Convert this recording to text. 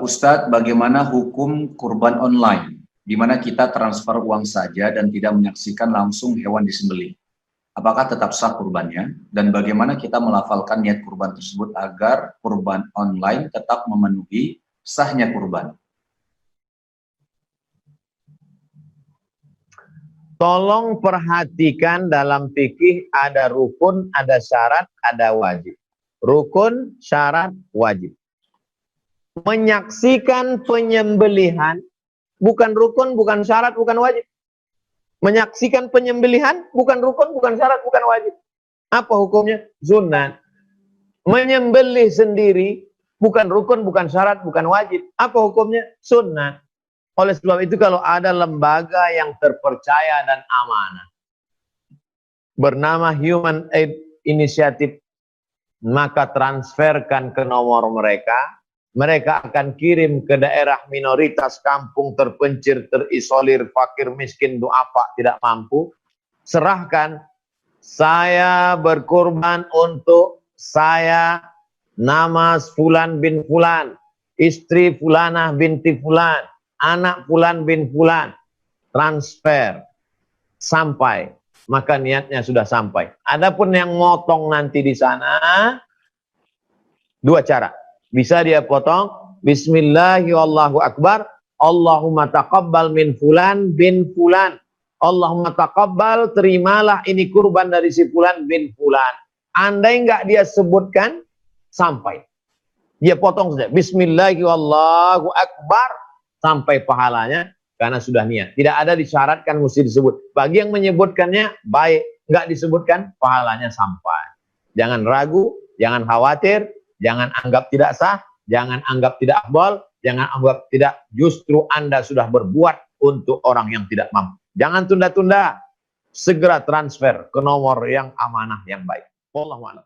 Ustadz, bagaimana hukum kurban online, di mana kita transfer uang saja dan tidak menyaksikan langsung hewan disembelih? Apakah tetap sah kurbannya? Dan bagaimana kita melafalkan niat kurban tersebut agar kurban online tetap memenuhi sahnya kurban? Tolong perhatikan, dalam fikih ada rukun, ada syarat, ada wajib. Rukun, syarat, wajib. Menyaksikan penyembelihan bukan rukun, bukan syarat, bukan wajib. Menyaksikan penyembelihan bukan rukun, bukan syarat, bukan wajib. Apa hukumnya? Sunat. Menyembelih sendiri bukan rukun, bukan syarat, bukan wajib. Apa hukumnya? Sunat. Oleh sebab itu, kalau ada lembaga yang terpercaya dan amanah bernama Human Aid Initiative, maka transferkan ke nomor mereka. Mereka akan kirim ke daerah minoritas, kampung terpencil, terisolir, fakir, miskin, duafa, tidak mampu. Serahkan, saya berkorban untuk saya, nama Fulan bin Fulan, istri Fulanah binti Fulan, anak Fulan bin Fulan. Transfer sampai, maka niatnya sudah sampai. Adapun yang motong nanti di sana, dua cara. Bisa dia potong, Bismillahirrahmanirrahim, Allahumma taqabbal min Fulan bin Fulan. Allahumma taqabbal, terimalah ini kurban dari si Fulan bin Fulan. Andai enggak dia sebutkan, sampai. Dia potong saja, Bismillahirrahmanirrahim, sampai pahalanya, karena sudah niat. Tidak ada disyaratkan mesti disebut. Bagi yang menyebutkannya, baik. Enggak disebutkan, pahalanya sampai. Jangan ragu, jangan khawatir, jangan anggap tidak sah, jangan anggap tidak afdal, jangan anggap tidak, justru Anda sudah berbuat untuk orang yang tidak mampu. Jangan tunda-tunda, segera transfer ke nomor yang amanah yang baik. Wallahu a'lam.